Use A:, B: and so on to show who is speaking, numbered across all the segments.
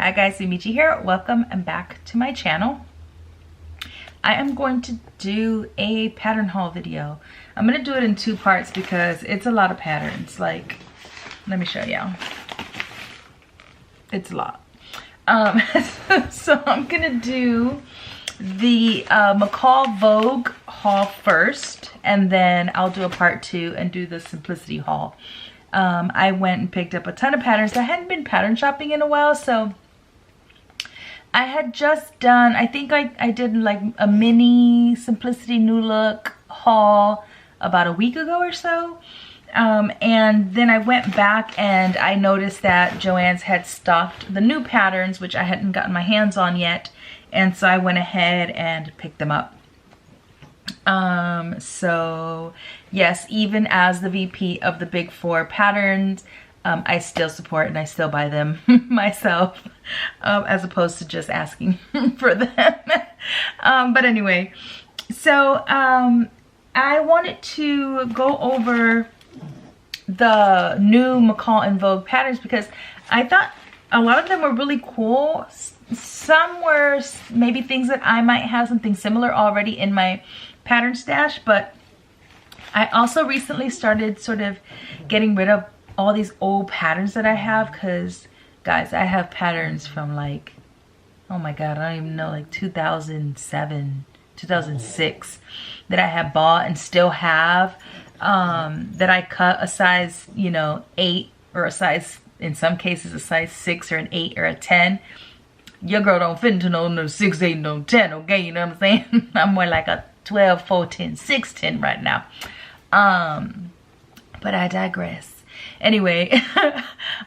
A: Hi guys, Michi here. Welcome back to my channel. I am going to do a pattern haul video. I'm going to do it in two parts because it's a lot of patterns. Like, let me show y'all. It's a lot. So I'm going to do the McCall Vogue haul first, and then I'll do a part 2 and do the Simplicity haul. I went and picked up a ton of patterns. I hadn't been pattern shopping in a while, so I had just done, I think I did like a mini Simplicity New Look haul about a week ago or so. And then I went back and I noticed that Joann's had stocked the new patterns, which I hadn't gotten my hands on yet. And so I went ahead and picked them up. So yes, even as the VP of the Big Four patterns, I still support and I still buy them myself, as opposed to just asking for them. But anyway, so I wanted to go over the new McCall and Vogue patterns because I thought a lot of them were really cool. Some were maybe things that I might have something similar already in my pattern stash, but I also recently started sort of getting rid of all these old patterns that I have, because guys, I have patterns from like, oh my god, I don't even know, like 2007, 2006 that I have bought and still have, that I cut a size, you know, 8 or a size, in some cases a size 6 or an 8 or a 10. Your girl don't fit into no 6, 8, no 10, okay, you know what I'm saying? I'm more like a 12, 14, 6, 10 right now. But I digress. Anyway,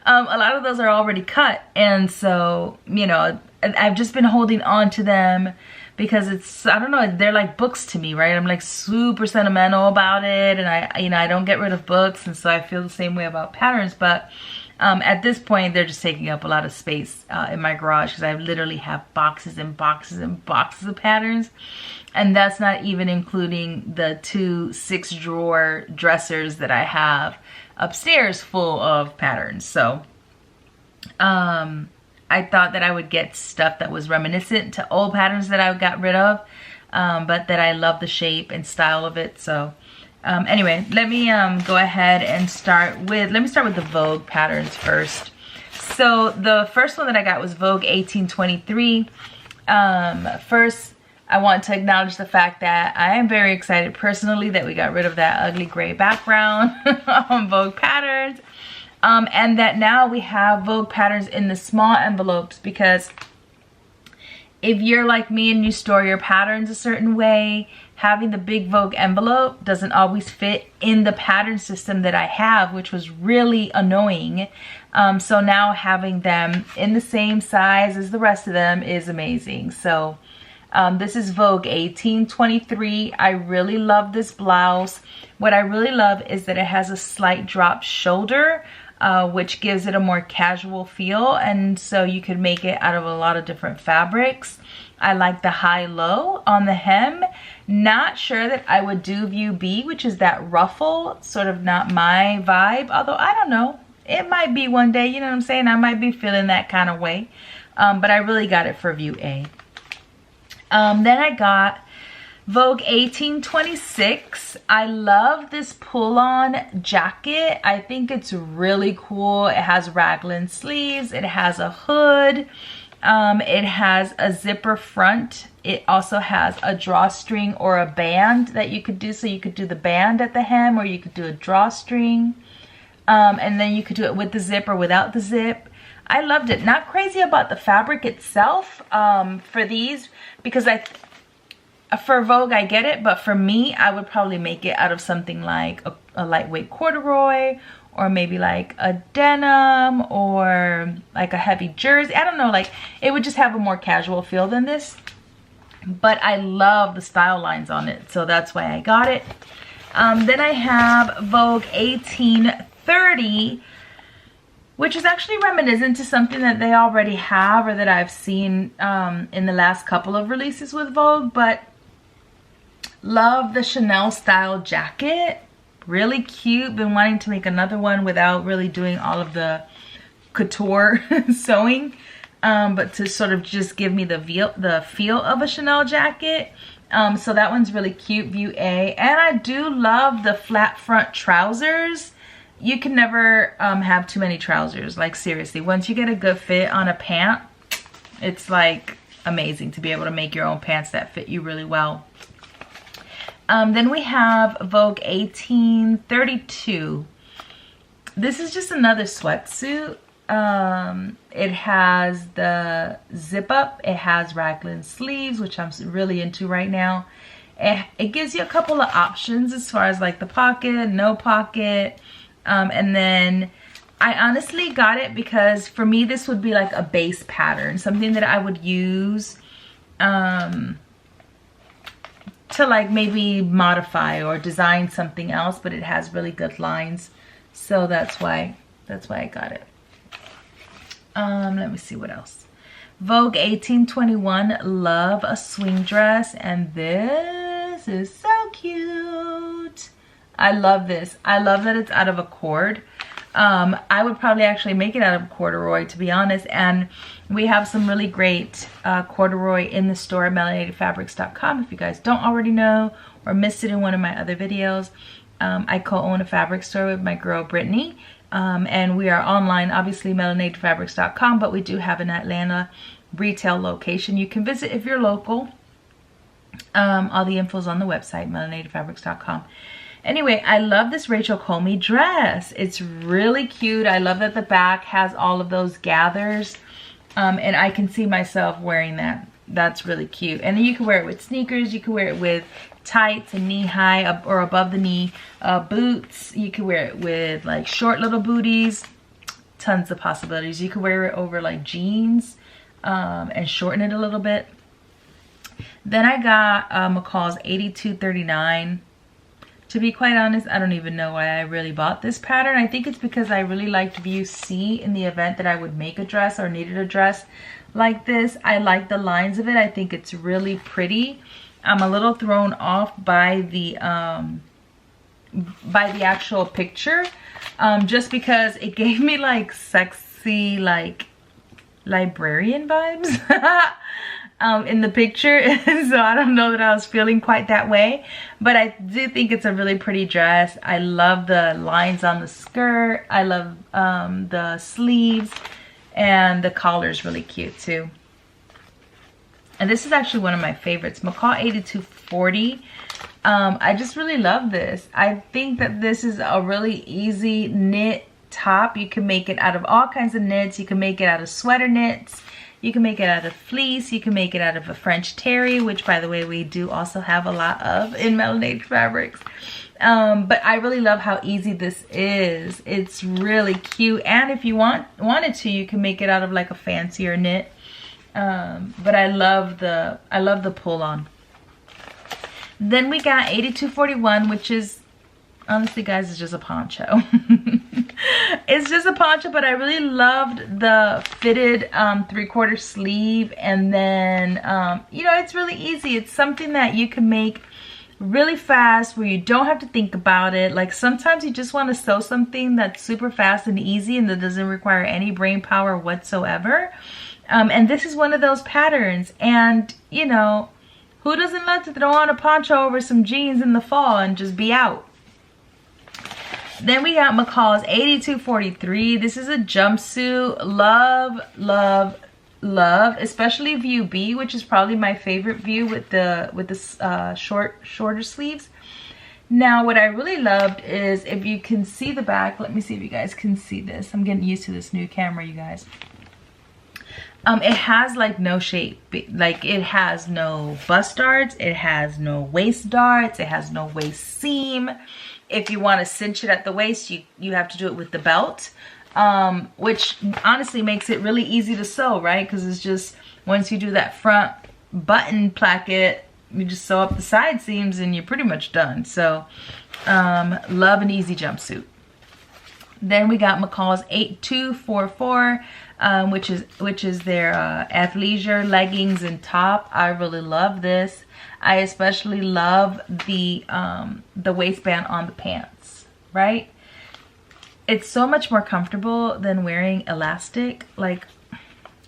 A: a lot of those are already cut, and so, you know, I've just been holding on to them because it's, I don't know, they're like books to me, right? I'm like super sentimental about it, and I don't get rid of books, and so I feel the same way about patterns. But at this point, they're just taking up a lot of space in my garage because I literally have boxes and boxes and boxes of patterns. And that's not even including the 2 6-drawer dressers that I have upstairs full of patterns. So I thought that I would get stuff that was reminiscent to old patterns that I got rid of, but that I love the shape and style of it. So anyway, let me go ahead and start with the Vogue patterns first. So the first one that I got was Vogue 1823. First, I want to acknowledge the fact that I am very excited personally that we got rid of that ugly gray background on Vogue patterns. And that now we have Vogue patterns in the small envelopes, because if you're like me and you store your patterns a certain way, having the big Vogue envelope doesn't always fit in the pattern system that I have, which was really annoying. So now having them in the same size as the rest of them is amazing. So this is Vogue 1823. I really love this blouse. What I really love is that it has a slight drop shoulder, which gives it a more casual feel, and so you could make it out of a lot of different fabrics. I like the high-low on the hem. Not sure that I would do view B, which is that ruffle, sort of not my vibe, although I don't know, it might be one day, you know what I'm saying? I might be feeling that kind of way, but I really got it for view A. Then I got Vogue 1826. I love this pull-on jacket. I think it's really cool. It has raglan sleeves. It has a hood. It has a zipper front. It also has a drawstring or a band that you could do. So you could do the band at the hem, or you could do a drawstring. And then you could do it with the zip or without the zip. I loved it. Not crazy about the fabric itself for these, because for Vogue I get it, but for me I would probably make it out of something like a lightweight corduroy, or maybe like a denim, or like a heavy jersey. I don't know, like it would just have a more casual feel than this. But I love the style lines on it, so that's why I got it. Then I have Vogue 1830, which is actually reminiscent to something that they already have, or that I've seen in the last couple of releases with Vogue. But love the Chanel style jacket. Really cute. Been wanting to make another one without really doing all of the couture sewing. but to sort of just give me the feel of a Chanel jacket. So that one's really cute, view A. And I do love the flat front trousers. You can never have too many trousers, like seriously. Once you get a good fit on a pant, it's like amazing to be able to make your own pants that fit you really well. Then we have Vogue 1832. This is just another sweatsuit. It has the zip up, it has raglan sleeves, which I'm really into right now. It gives you a couple of options as far as like the pocket, no pocket. And then I honestly got it because for me this would be like a base pattern, something that I would use to like maybe modify or design something else, but it has really good lines, so that's why I got it. Let me see what else. Vogue 1821, love a swing dress, and this is so cute. I love this. I love that it's out of a cord. I would probably actually make it out of corduroy, to be honest, and we have some really great corduroy in the store at melanatedfabrics.com. If you guys don't already know or missed it in one of my other videos, I co-own a fabric store with my girl Brittany, and we are online, obviously melanatedfabrics.com, but we do have an Atlanta retail location you can visit if you're local. All the info is on the website, melanatedfabrics.com. Anyway, I love this Rachel Comey dress. It's really cute. I love that the back has all of those gathers. And I can see myself wearing that. That's really cute. And then you can wear it with sneakers. You can wear it with tights and knee-high or above the knee boots. You can wear it with like short little booties. Tons of possibilities. You can wear it over like jeans and shorten it a little bit. Then I got McCall's 8239. To be quite honest, I don't even know why I really bought this pattern. I think it's because I really liked view C in the event that I would make a dress or needed a dress like this. I like the lines of it. I think it's really pretty. I'm a little thrown off by the actual picture, just because it gave me like sexy, like librarian vibes. In the picture, so I don't know that I was feeling quite that way, but I do think it's a really pretty dress. I love the lines on the skirt. I love the sleeves, and the collar is really cute too. And this is actually one of my favorites, Macaw 8240. I just really love this. I think that this is a really easy knit top. You can make it out of all kinds of knits. You can make it out of sweater knits. You can make it out of fleece. You can make it out of a French terry, which by the way we do also have a lot of in Melanated Fabrics. But I really love how easy this is. It's really cute, and if you wanted to, you can make it out of like a fancier knit. But I love the pull on. Then we got 8241, which is honestly, guys, it's just a poncho. It's just a poncho, but I really loved the fitted 3/4 sleeve, and then you know, it's really easy. It's something that you can make really fast where you don't have to think about it. Like sometimes you just want to sew something that's super fast and easy and that doesn't require any brain power whatsoever. And this is one of those patterns, and you know, who doesn't love to throw on a poncho over some jeans in the fall and just be out? Then we got McCall's 8243. This is a jumpsuit. Love, love, love, especially view B, which is probably my favorite view with the shorter sleeves. Now, what I really loved is, if you can see the back, let me see if you guys can see this. I'm getting used to this new camera, you guys. It has like no shape. Like it has no bust darts. It has no waist darts. It has no waist seam. If you want to cinch it at the waist, you have to do it with the belt, which honestly makes it really easy to sew, right? Because it's just, once you do that front button placket, you just sew up the side seams and you're pretty much done. So love an easy jumpsuit. Then we got McCall's 8244, which is their athleisure leggings and top. I really love this. I especially love the waistband on the pants, right? It's so much more comfortable than wearing elastic. Like,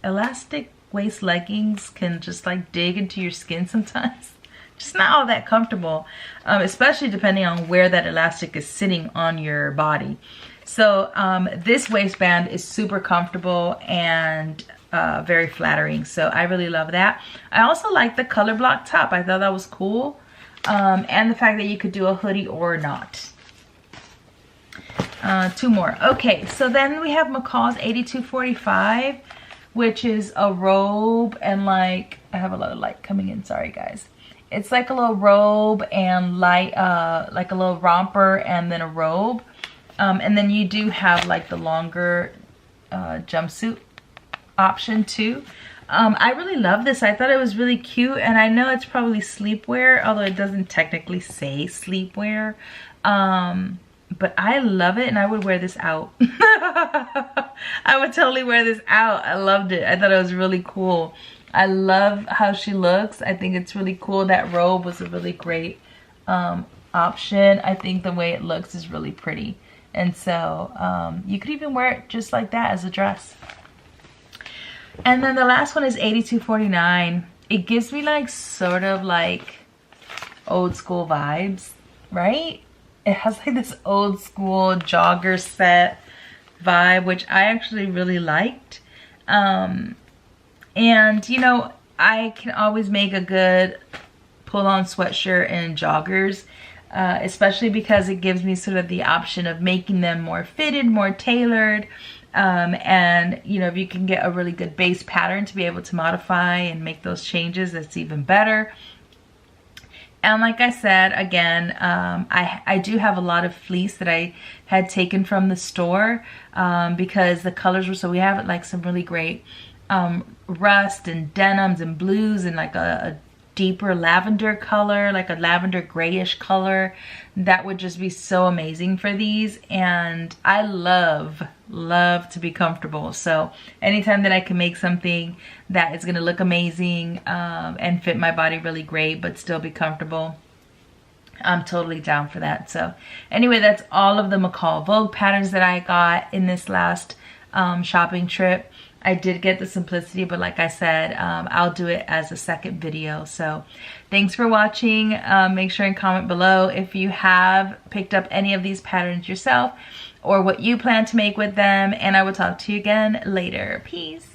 A: elastic waist leggings can just like dig into your skin sometimes. Just not all that comfortable, especially depending on where that elastic is sitting on your body. So this waistband is super comfortable and very flattering. So I really love that. I also like the color block top. I thought that was cool. And the fact that you could do a hoodie or not. Two more. Okay, so then we have Macaw's 8245, which is a robe and like, I have a lot of light coming in, sorry guys. It's like a little robe and light, like a little romper and then a robe. And then you do have like the longer jumpsuit option too. I really love this. I thought it was really cute, and I know it's probably sleepwear, although it doesn't technically say sleepwear. But I love it, and I would wear this out. I would totally wear this out. I loved it. I thought it was really cool. I love how she looks. I think it's really cool. That robe was a really great option. I think the way it looks is really pretty. And so you could even wear it just like that as a dress. And then the last one is 8249. It gives me like sort of like old school vibes, right? It has like this old school jogger set vibe, which I actually really liked. And you know, I can always make a good pull-on sweatshirt and joggers, especially because it gives me sort of the option of making them more fitted, more tailored. And you know, if you can get a really good base pattern to be able to modify and make those changes, that's even better. And like I said, again, I do have a lot of fleece that I had taken from the store because the colors were, so we have like some really great rust and denims and blues and like a deeper lavender color, like a lavender grayish color. That would just be so amazing for these. And I love to be comfortable. So anytime that I can make something that is gonna look amazing and fit my body really great but still be comfortable, I'm totally down for that. So anyway, that's all of the McCall Vogue patterns that I got in this last shopping trip. I did get the simplicity, but like I said, I'll do it as a second video. So thanks for watching. Make sure and comment below if you have picked up any of these patterns yourself or what you plan to make with them. And I will talk to you again later. Peace.